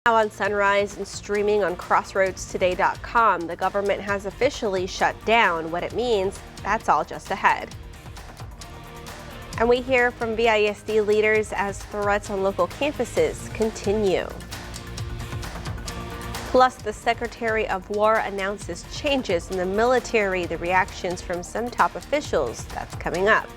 Now on Sunrise and streaming on crossroadstoday.com, the government has officially shut down. What it means, that's all just ahead. And we hear from VISD leaders as threats on local campuses continue. Plus, the Secretary of War announces changes in the military, the reactions from some top officials. That's coming up.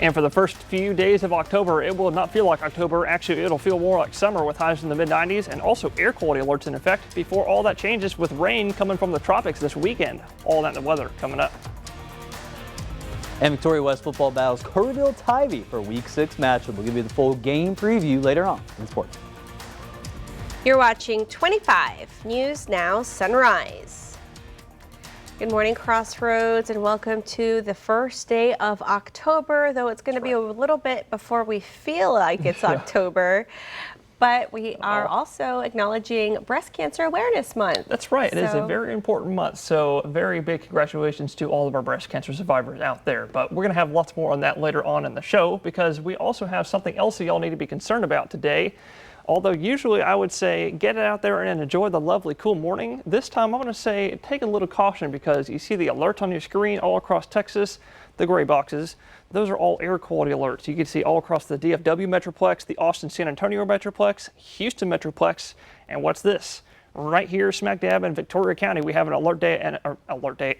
And for the first few days of October, it will not feel like October. Actually, it'll feel more like summer with highs in the mid-90s and also air quality alerts in effect before all that changes with rain coming from the tropics this weekend. All that in the weather coming up. And Victoria West football battles Kerrville-Tivy for Week 6 matchup. We'll give you the full game preview later on in sports. You're watching 25 News Now Sunrise. Good morning, Crossroads, and welcome to the first day of October, though it's going to be a little bit before we feel like it's October. But we are also acknowledging Breast Cancer Awareness Month. That's right. It is a very important month. So very big congratulations to all of our breast cancer survivors out there. But we're going to have lots more on that later on in the show because we also have something else that y'all need to be concerned about today. Although usually I would say get it out there and enjoy the lovely cool morning. This time I'm going to say take a little caution because you see the alerts on your screen all across Texas, the gray boxes. Those are all air quality alerts. You can see all across the DFW Metroplex, the Austin-San Antonio Metroplex, Houston Metroplex, and what's this? Right here, smack dab in Victoria County, we have an alert day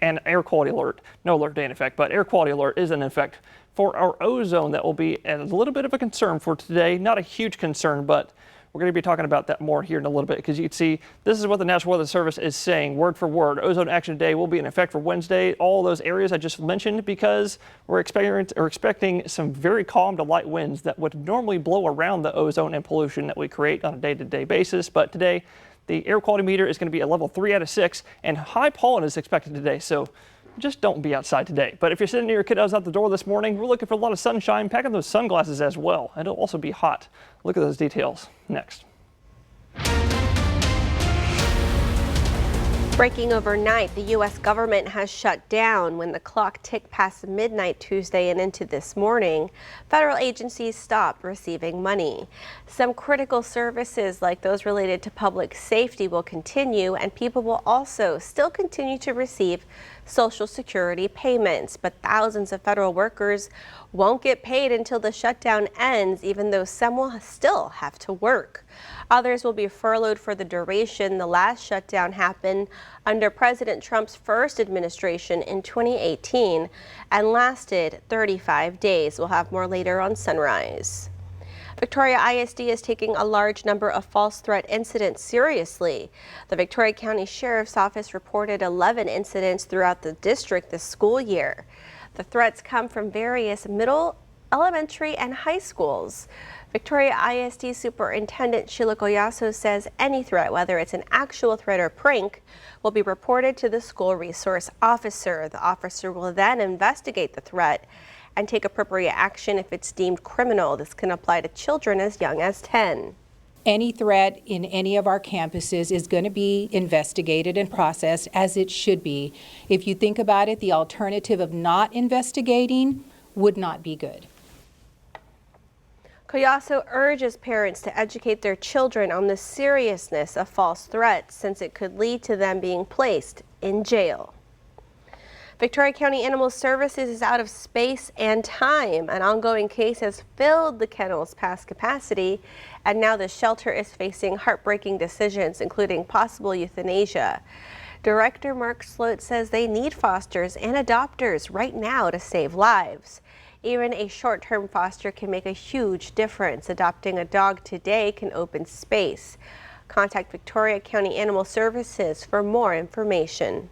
and air quality alert. No alert day in effect, but air quality alert is in effect for our ozone. That will be a little bit of a concern for today. Not a huge concern, but we're going to be talking about that more here in a little bit because you can see this is what the National Weather Service is saying word for word. Ozone Action Day will be in effect for Wednesday. All those areas I just mentioned because we're expecting some very calm to light winds that would normally blow around the ozone and pollution that we create on a day-to-day basis. But today, the air quality meter is going to be a level 3 out of 6 and high pollen is expected today. So just don't be outside today. But if you're sitting near your kiddos out the door this morning, we're looking for a lot of sunshine. Pack up those sunglasses as well. And it'll also be hot. Look at those details next. Breaking overnight, the U.S. government has shut down. When the clock ticked past midnight Tuesday and into this morning, federal agencies stopped receiving money. Some critical services, like those related to public safety, will continue, and people will also still continue to receive Social Security payments. But thousands of federal workers won't get paid until the shutdown ends, even though some will still have to work. Others will be furloughed for the duration. The last shutdown happened under President Trump's first administration in 2018 and lasted 35 days. We'll have more later on Sunrise. Victoria ISD is taking a large number of false threat incidents seriously. The Victoria County Sheriff's Office reported 11 incidents throughout the district this school year. The threats come from various middle, elementary, and high schools. Victoria ISD Superintendent Sheila Collazo says any threat, whether it's an actual threat or prank, will be reported to the school resource officer. The officer will then investigate the threat and take appropriate action if it's deemed criminal. This can apply to children as young as 10. Any threat in any of our campuses is going to be investigated and processed as it should be. If you think about it, the alternative of not investigating would not be good. Collazo urges parents to educate their children on the seriousness of false threats, since it could lead to them being placed in jail. Victoria County Animal Services is out of space and time. An ongoing case has filled the kennels past capacity, and now the shelter is facing heartbreaking decisions, including possible euthanasia. Director Mark Sloat says they need fosters and adopters right now to save lives. Even a short-term foster can make a huge difference. Adopting a dog today can open space. Contact Victoria County Animal Services for more information.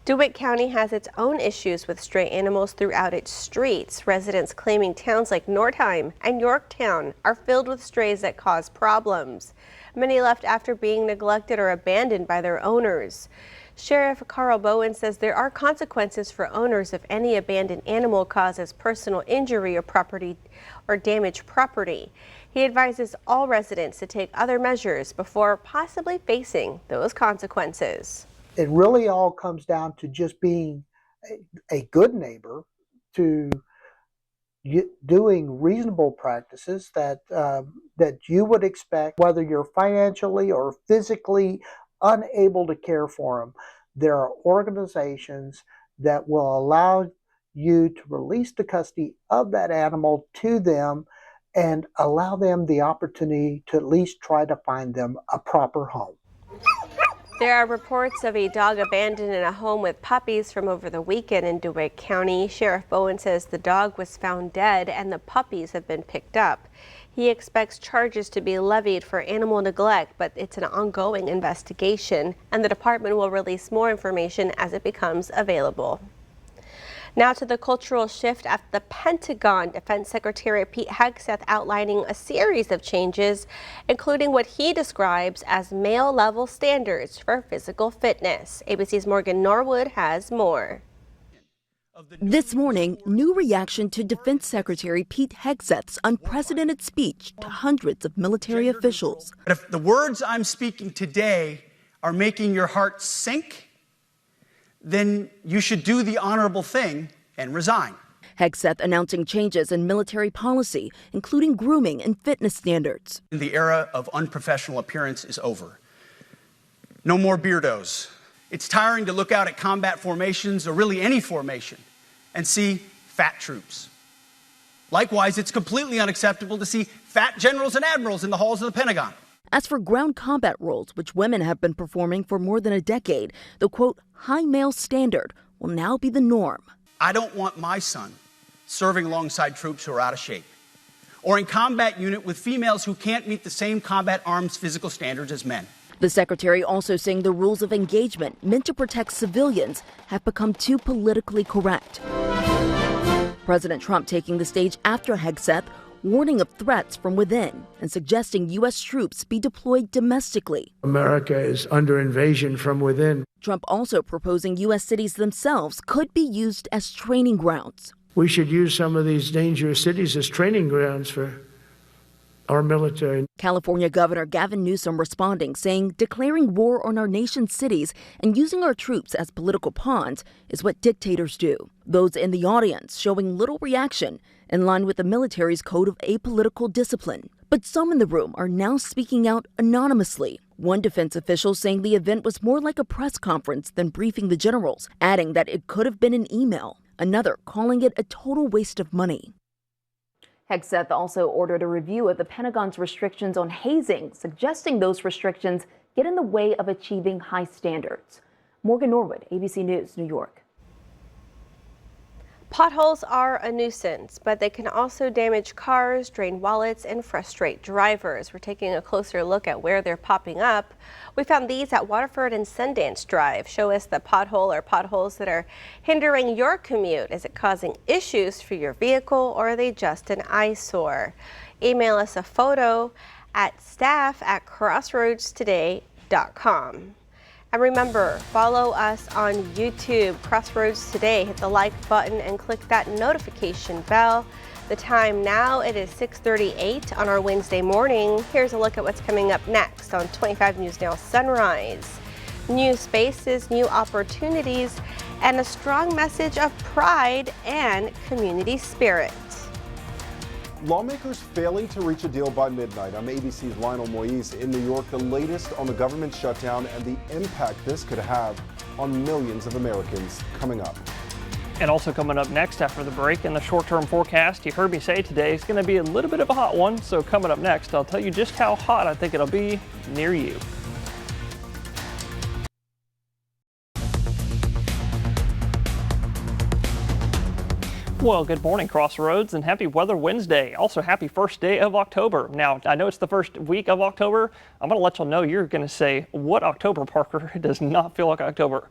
DeWitt County has its own issues with stray animals throughout its streets. Residents claiming towns like Nordheim and Yorktown are filled with strays that cause problems. Many left after being neglected or abandoned by their owners. Sheriff Carl Bowen says there are consequences for owners if any abandoned animal causes personal injury or property or damaged property. He advises all residents to take other measures before possibly facing those consequences. It really all comes down to just being a good neighbor, to doing reasonable practices that you would expect, whether you're financially or physically unable to care for them. There are organizations that will allow you to release the custody of that animal to them and allow them the opportunity to at least try to find them a proper home. There are reports of a dog abandoned in a home with puppies from over the weekend in DeWitt County. Sheriff Bowen says the dog was found dead and the puppies have been picked up. He expects charges to be levied for animal neglect, but it's an ongoing investigation, and the department will release more information as it becomes available. Now to the cultural shift at the Pentagon. Defense Secretary Pete Hegseth outlining a series of changes, including what he describes as male-level standards for physical fitness. ABC's Morgan Norwood has more. This morning, new reaction to Defense Secretary Pete Hegseth's unprecedented speech to hundreds of military officials. But if the words I'm speaking today are making your heart sink, then you should do the honorable thing and resign. Hegseth announcing changes in military policy, including grooming and fitness standards. The era of unprofessional appearance is over. No more beardos. It's tiring to look out at combat formations, or really any formation, and see fat troops. Likewise, it's completely unacceptable to see fat generals and admirals in the halls of the Pentagon. As for ground combat roles, which women have been performing for more than a decade, the quote, high male standard will now be the norm. I don't want my son serving alongside troops who are out of shape, or in combat unit with females who can't meet the same combat arms physical standards as men. The secretary also saying the rules of engagement meant to protect civilians have become too politically correct. President Trump taking the stage after Hegseth, warning of threats from within and suggesting U.S. troops be deployed domestically. America is under invasion from within. Trump also proposing U.S. cities themselves could be used as training grounds. We should use some of these dangerous cities as training grounds for our military. California Governor Gavin Newsom responding, saying declaring war on our nation's cities and using our troops as political pawns is what dictators do. Those in the audience showing little reaction, in line with the military's code of apolitical discipline. But some in the room are now speaking out anonymously. One defense official saying the event was more like a press conference than briefing the generals, adding that it could have been an email. Another calling it a total waste of money. Hegseth also ordered a review of the Pentagon's restrictions on hazing, suggesting those restrictions get in the way of achieving high standards. Morgan Norwood, ABC News, New York. Potholes are a nuisance, but they can also damage cars, drain wallets, and frustrate drivers. We're taking a closer look at where they're popping up. We found these at Waterford and Sundance Drive. Show us the pothole or potholes that are hindering your commute. Is it causing issues for your vehicle, or are they just an eyesore? Email us a photo at staff@crossroadstoday.com. And remember, follow us on YouTube, Crossroads Today. Hit the like button and click that notification bell. The time now, it is 6:38 on our Wednesday morning. Here's a look at what's coming up next on 25 News Now Sunrise. New spaces, new opportunities, and a strong message of pride and community spirit. Lawmakers failing to reach a deal by midnight. I'm ABC's Lionel Moise in New York. The latest on the government shutdown and the impact this could have on millions of Americans coming up. And also coming up next after the break in the short-term forecast, you heard me say today it's going to be a little bit of a hot one. So coming up next, I'll tell you just how hot I think it'll be near you. Well, good morning, Crossroads, and happy Weather Wednesday. Also, happy first day of October. Now, I know it's the first week of October. I'm going to let y'all know you're going to say, what October, Parker? It does not feel like October.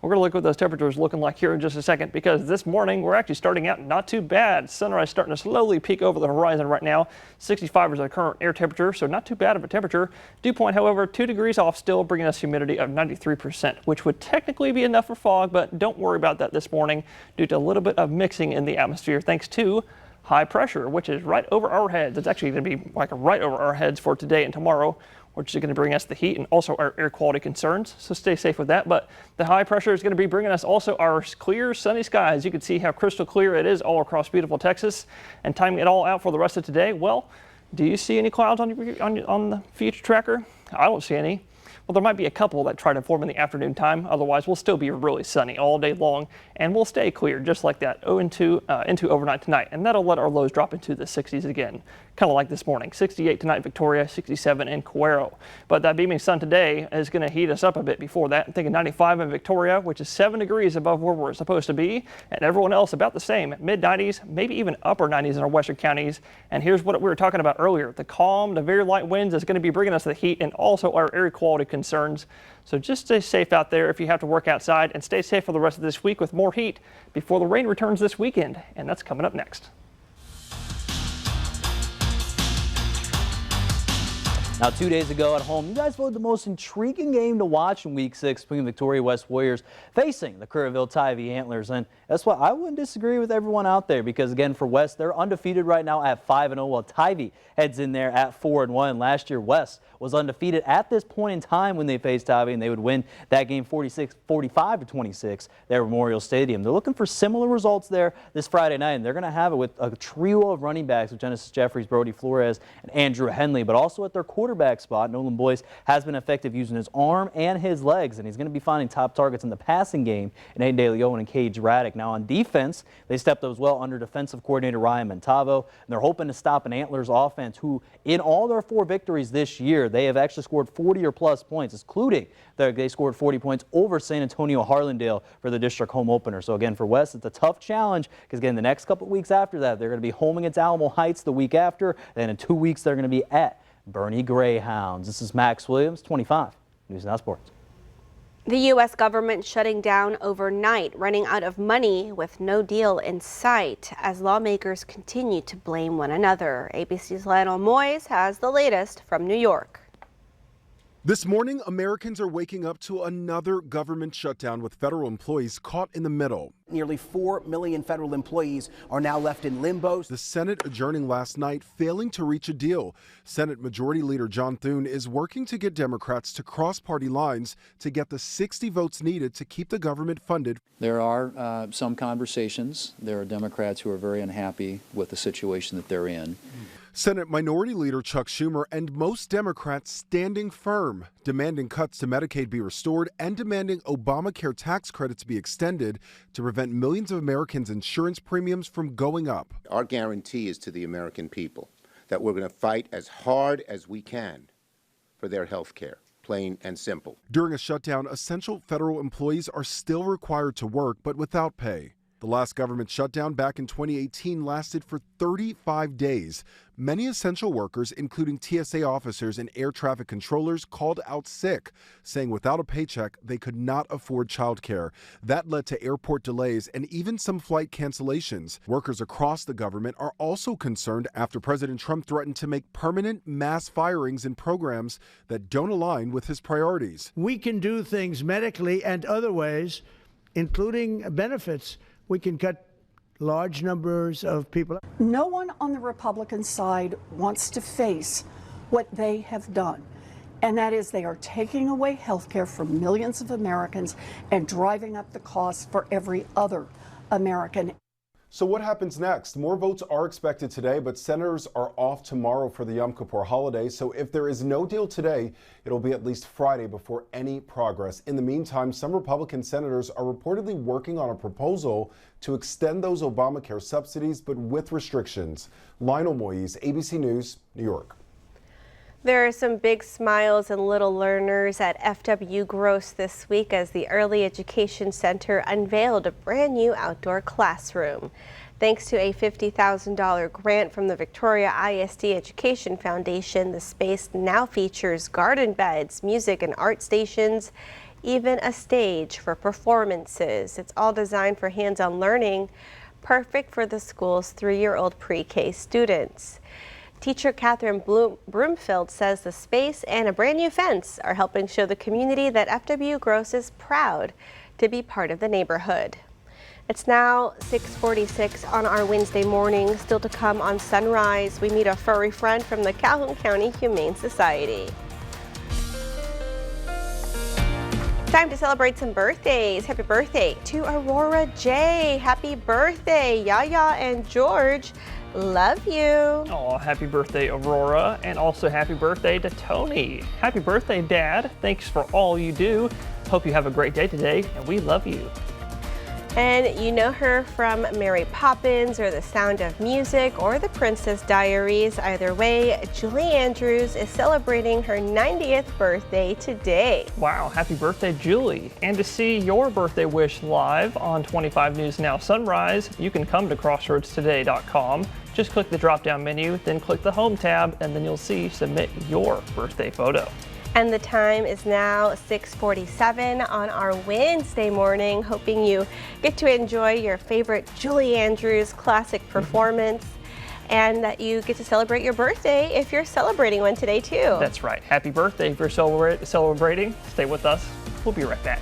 We're going to look at what those temperatures looking like here in just a second, because this morning we're actually starting out not too bad. Sunrise starting to slowly peek over the horizon right now. 65 is the current air temperature, so not too bad of a temperature. Dew point, however, 2 degrees off, still bringing us humidity of 93%, which would technically be enough for fog, but don't worry about that this morning due to a little bit of mixing in the atmosphere thanks to high pressure, which is right over our heads. It's actually going to be like right over our heads for today and tomorrow. which is going to bring us the heat and also our air quality concerns. So stay safe with that. But the high pressure is going to be bringing us also our clear, sunny skies. You can see how crystal clear it is all across beautiful Texas. And timing it all out for the rest of today, well, do you see any clouds on the future tracker? I don't see any. Well, there might be a couple that try to form in the afternoon time. Otherwise, we'll still be really sunny all day long, and we'll stay clear just like that into overnight tonight. And that'll let our lows drop into the 60s again, kind of like this morning. 68 tonight, Victoria, 67 in Cuero. But that beaming sun today is going to heat us up a bit before that. I'm thinking 95 in Victoria, which is 7 degrees above where we're supposed to be, and everyone else about the same, mid-90s, maybe even upper 90s in our western counties. And here's what we were talking about earlier. The calm, the very light winds is going to be bringing us the heat and also our air quality concerns. So just stay safe out there if you have to work outside, and stay safe for the rest of this week with more heat before the rain returns this weekend. And that's coming up next. Now, 2 days ago at home, you guys voted the most intriguing game to watch in Week 6 between Victoria West Warriors facing the Kerrville-Tivy Antlers. And that's why I wouldn't disagree with everyone out there, because, again, for West, they're undefeated right now at 5-0, while Tivy heads in there at 4-1. Last year, West was undefeated at this point in time when they faced Tivy, and they would win that game 45-26 there at Memorial Stadium. They're looking for similar results there this Friday night, and they're going to have it with a trio of running backs with Genesis Jeffries, Brody Flores, and Andrew Henley, but also at their quarterback spot. Nolan Boyce has been effective using his arm and his legs, and he's going to be finding top targets in the passing game in Aiden DeLeon and Cage Raddick. Now on defense, they stepped up as well under defensive coordinator Ryan Montavo, and they're hoping to stop an Antlers offense who, in all their 4 victories this year, they have actually scored 40 or plus points, including they scored 40 points over San Antonio Harlandale for the district home opener. So again, for West, it's a tough challenge, because again, the next couple of weeks after that, they're going to be home against Alamo Heights the week after. Then in 2 weeks, they're going to be at Bernie Greyhounds. This is Max Williams, 25 News Now Sports. The U.S. government shutting down overnight, running out of money with no deal in sight as lawmakers continue to blame one another. ABC's Lionel Moyes has the latest from New York. This morning, Americans are waking up to another government shutdown with federal employees caught in the middle. Nearly 4 million federal employees are now left in limbo. The Senate adjourning last night, failing to reach a deal. Senate Majority Leader John Thune is working to get Democrats to cross party lines to get the 60 votes needed to keep the government funded. There are some conversations. There are Democrats who are very unhappy with the situation that they're in. Senate Minority Leader Chuck Schumer and most Democrats standing firm, demanding cuts to Medicaid be restored and demanding Obamacare tax credits be extended to prevent millions of Americans' insurance premiums from going up. Our guarantee is to the American people that we're going to fight as hard as we can for their health care. Plain and simple. During a shutdown, essential federal employees are still required to work, but without pay. The last government shutdown back in 2018 lasted for 35 days. Many essential workers, including TSA officers and air traffic controllers, called out sick, saying without a paycheck, they could not afford childcare. That led to airport delays and even some flight cancellations. Workers across the government are also concerned after President Trump threatened to make permanent mass firings in programs that don't align with his priorities. We can do things medically and other ways, including benefits. We can cut large numbers of people. No one on the Republican side wants to face what they have done, and that is they are taking away health care from millions of Americans and driving up the cost for every other American. So what happens next? More votes are expected today, but senators are off tomorrow for the Yom Kippur holiday. So if there is no deal today, it'll be at least Friday before any progress. In the meantime, some Republican senators are reportedly working on a proposal to extend those Obamacare subsidies, but with restrictions. Lionel Moyes, ABC News, New York. There are some big smiles and little learners at FW Gross this week as the Early Education Center unveiled a brand new outdoor classroom. Thanks to a $50,000 grant from the Victoria ISD Education Foundation, the space now features garden beds, music and art stations, even a stage for performances. It's all designed for hands-on learning, perfect for the school's 3-year-old pre-K students. Teacher Catherine Broomfield says the space and a brand new fence are helping show the community that FW Gross is proud to be part of the neighborhood. It's now 6:46 on our Wednesday morning. Still to come on Sunrise, we meet a furry friend from the Calhoun County Humane Society. It's time to celebrate some birthdays. Happy birthday to Aurora J. Happy birthday, Yaya and George. Love you. Oh, happy birthday, Aurora. And also happy birthday to Tony. Happy birthday, Dad. Thanks for all you do. Hope you have a great day today, and we love you. And you know her from Mary Poppins or The Sound of Music or The Princess Diaries. Either way, Julie Andrews is celebrating her 90th birthday today. Wow, happy birthday, Julie. And to see your birthday wish live on 25 News Now Sunrise, you can come to crossroadstoday.com. Just click the drop-down menu, then click the Home tab, and then you'll see Submit Your Birthday Photo. And the time is now 6:47 on our Wednesday morning. Hoping you get to enjoy your favorite Julie Andrews classic performance and that you get to celebrate your birthday if you're celebrating one today too. That's right. Happy birthday if you're celebrating. Stay with us. We'll be right back.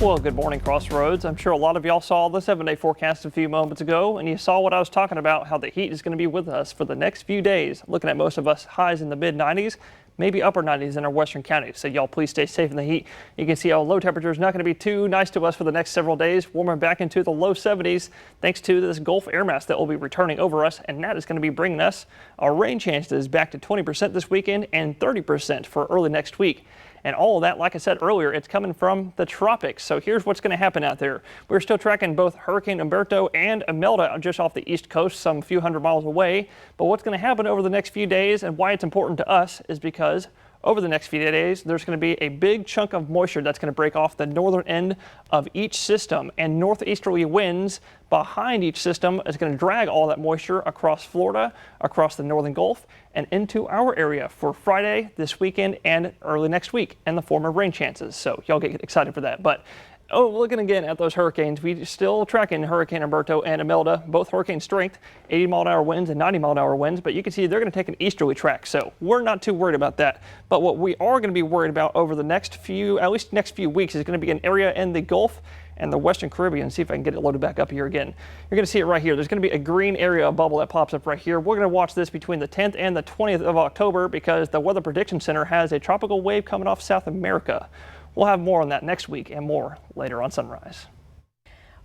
Well, good morning, Crossroads. I'm sure a lot of y'all saw the 7-day forecast a few moments ago, and you saw what I was talking about, how the heat is going to be with us for the next few days. Looking at most of us highs in the mid-90s, maybe upper 90s in our western counties. So y'all please stay safe in the heat. You can see how low temperature is not going to be too nice to us for the next several days. Warming back into the low 70s thanks to this Gulf air mass that will be returning over us, and that is going to be bringing us our rain chances back to 20% this weekend and 30% for early next week. And all of that, like I said earlier, it's coming from the tropics. So here's what's going to happen out there. We're still tracking both Hurricane Humberto and Imelda just off the east coast, some few hundred miles away. But what's going to happen over the next few days and why it's important to us is because over the next few days, there's going to be a big chunk of moisture that's going to break off the northern end of each system, and northeasterly winds behind each system is going to drag all that moisture across Florida, across the northern Gulf, and into our area for Friday, this weekend, and early next week in the form of rain chances. So y'all get excited for that. But looking again at those hurricanes, we still tracking Hurricane Humberto and Imelda, both hurricane strength, 80-mile-an-hour winds and 90-mile-an-hour winds, but you can see they're going to take an easterly track, so we're not too worried about that. But what we are going to be worried about over the next few weeks is going to be an area in the Gulf and the Western Caribbean. See if I can get it loaded back up here again. You're going to see it right here. There's going to be a green area, a bubble that pops up right here. We're going to watch this between the 10th and the 20th of October because the Weather Prediction Center has a tropical wave coming off South America. We'll have more on that next week and more later on Sunrise.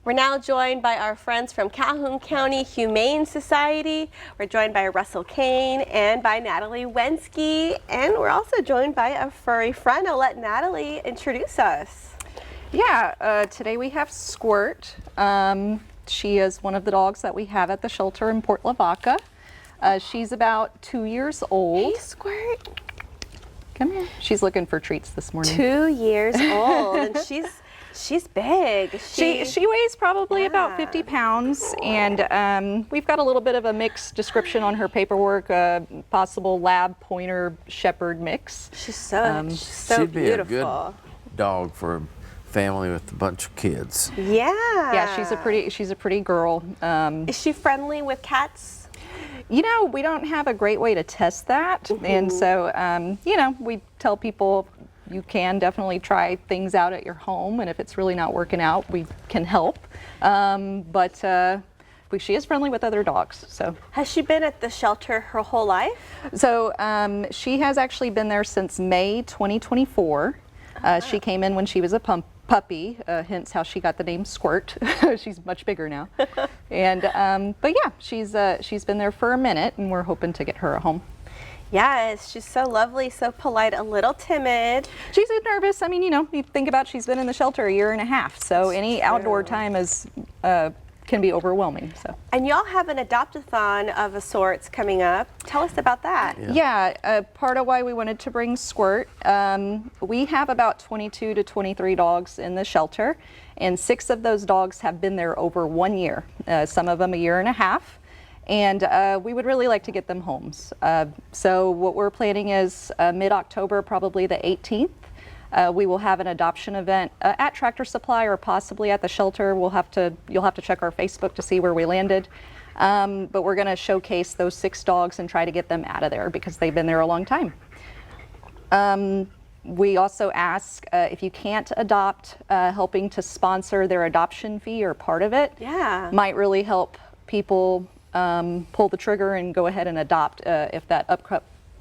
We're now joined by our friends from Calhoun County Humane Society. We're joined by Russell Kane and by Natalie Wensky. And we're also joined by a furry friend. I'll let Natalie introduce us. Yeah, today we have Squirt. She is one of the dogs that we have at the shelter in Port Lavaca. She's about 2 years old. Hey, Squirt. Come here. She's looking for treats this morning. 2 years old, and she's big. She weighs probably about 50 pounds, and we've got a little bit of a mixed description on her paperwork, possible lab pointer shepherd mix. She's so she'd be beautiful. A good dog for a family with a bunch of kids. Yeah. Yeah, she's a pretty girl. Is she friendly with cats? You know, we don't have a great way to test that. And so, you know, we tell people you can definitely try things out at your home. And if it's really not working out, we can help. But she is friendly with other dogs. So has she been at the shelter her whole life? So she has actually been there since May 2024. She came in when she was a puppy, hence how she got the name Squirt. She's much bigger now. And but yeah, she's been there for a minute, and we're hoping to get her a home. Yes, she's so lovely, so polite, a little timid. She's nervous. I mean, you know, you think about she's been in the shelter a year and a half, so any outdoor time is can be overwhelming. So. And y'all have an adopt-a-thon of a sorts coming up. Tell us about that. Yeah, part of why we wanted to bring Squirt, we have about 22 to 23 dogs in the shelter, and 6 of those dogs have been there over 1 year, some of them a year and a half, and we would really like to get them homes. So what we're planning is mid-October, probably the 18th. We will have an adoption event at Tractor Supply or possibly at the shelter. You'll have to check our Facebook to see where we landed. But we're going to showcase those 6 dogs and try to get them out of there because they've been there a long time. We also ask if you can't adopt, helping to sponsor their adoption fee or part of it. Yeah. Might really help people pull the trigger and go ahead and adopt if that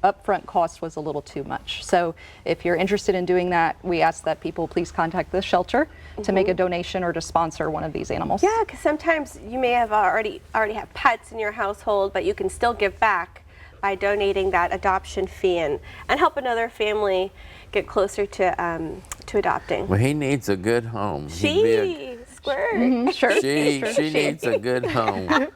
upfront cost was a little too much. So if you're interested in doing that, we ask that people please contact the shelter to make a donation or to sponsor one of these animals. Yeah, because sometimes you may have already have pets in your household, but you can still give back by donating that adoption fee and help another family get closer to adopting. Well, he needs a good home. Squirt. Sure. She needs a good home.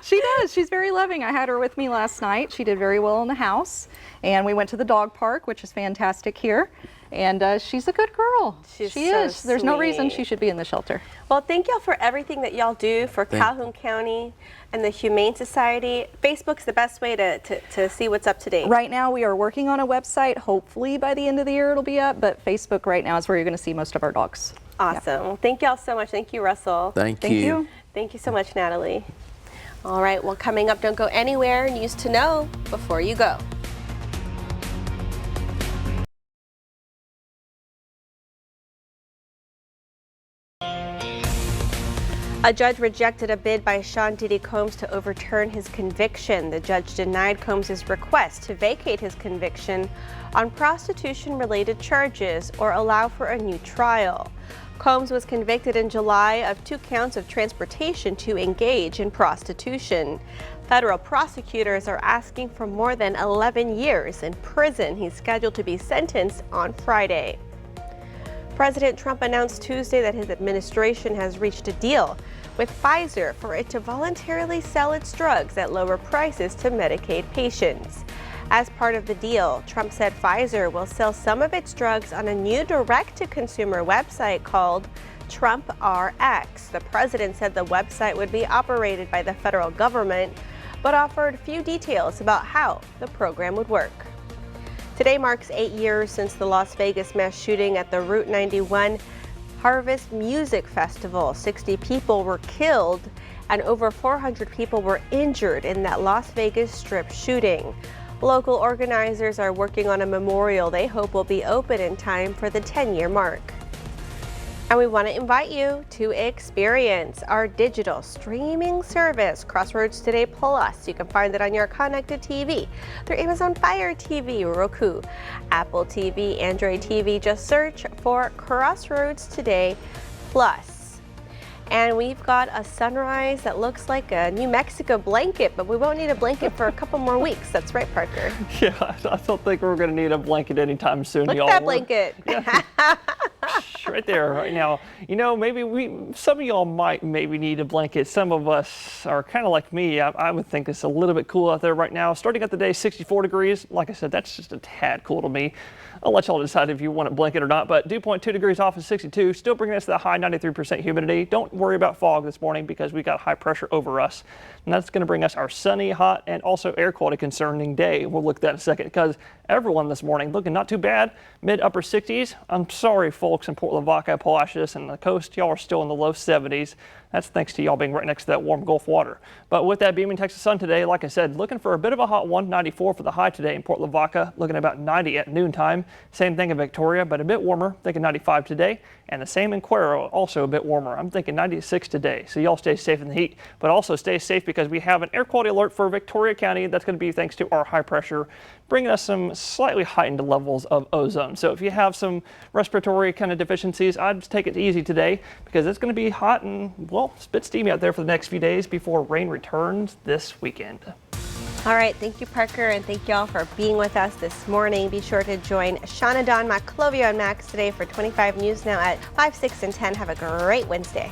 She does. She's very loving. I had her with me last night. She did very well in the house. And we went to the dog park, which is fantastic here. And she's a good girl. She is. There's no reason she should be in the shelter. Well, thank y'all for everything that y'all do for Calhoun County and the Humane Society. Facebook's the best way to see what's up to date. Right now we are working on a website. Hopefully by the end of the year it'll be up, but Facebook right now is where you're going to see most of our dogs. Awesome. Well, thank y'all so much. Thank you, Russell. Thank you. Thank you so much, Natalie. All right, well, coming up, don't go anywhere. News to know before you go. A judge rejected a bid by Sean Diddy Combs to overturn his conviction. The judge denied Combs' request to vacate his conviction on prostitution-related charges or allow for a new trial. Combs was convicted in July of 2 counts of transportation to engage in prostitution. Federal prosecutors are asking for more than 11 years in prison. He's scheduled to be sentenced on Friday. President Trump announced Tuesday that his administration has reached a deal with Pfizer for it to voluntarily sell its drugs at lower prices to Medicaid patients. As part of the deal, Trump said Pfizer will sell some of its drugs on a new direct-to-consumer website called Trump RX. The president said the website would be operated by the federal government, but offered few details about how the program would work. Today marks 8 years since the Las Vegas mass shooting at the Route 91 Harvest Music Festival. 60 people were killed and over 400 people were injured in that Las Vegas Strip shooting. Local organizers are working on a memorial they hope will be open in time for the 10-year mark. And we want to invite you to experience our digital streaming service, Crossroads Today Plus. You can find it on your connected TV through Amazon Fire TV, Roku, Apple TV, Android TV. Just search for Crossroads Today Plus. And we've got a sunrise that looks like a New Mexico blanket, but we won't need a blanket for a couple more weeks. That's right, Parker. Yeah, I don't think we're going to need a blanket anytime soon, Look y'all. at that blanket. Right there, right now. You know, maybe some of y'all might need a blanket. Some of us are kind of like me. I would think it's a little bit cool out there right now. Starting out the day, 64 degrees. Like I said, that's just a tad cool to me. I'll let y'all decide if you want a blanket or not, but dew point 2 degrees off of 62, still bringing us to the high 93% humidity. Don't worry about fog this morning because we got high pressure over us. And that's going to bring us our sunny, hot, and also air quality concerning day. We'll look at that in a second because everyone this morning looking not too bad, mid-upper 60s. I'm sorry, folks in Port Lavaca, Palacios, and the coast. Y'all are still in the low 70s. That's thanks to y'all being right next to that warm Gulf water. But with that beaming Texas sun today, like I said, looking for a bit of a hot one, 94 for the high today in Port Lavaca, looking at about 90 at noontime. Same thing in Victoria, but a bit warmer, thinking 95 today. And the same in Cuero, also a bit warmer. I'm thinking 96 today. So y'all stay safe in the heat, but also stay safe because we have an air quality alert for Victoria County. That's going to be thanks to our high pressure, bringing us some slightly heightened levels of ozone. So if you have some respiratory kind of deficiencies, I'd just take it easy today because it's going to be hot and, well, a bit steamy out there for the next few days before rain returns this weekend. All right, thank you, Parker, and thank y'all for being with us this morning. Be sure to join Shauna, Dawn, Maclovio, and Max today for 25 News Now at 5, 6, and 10. Have a great Wednesday.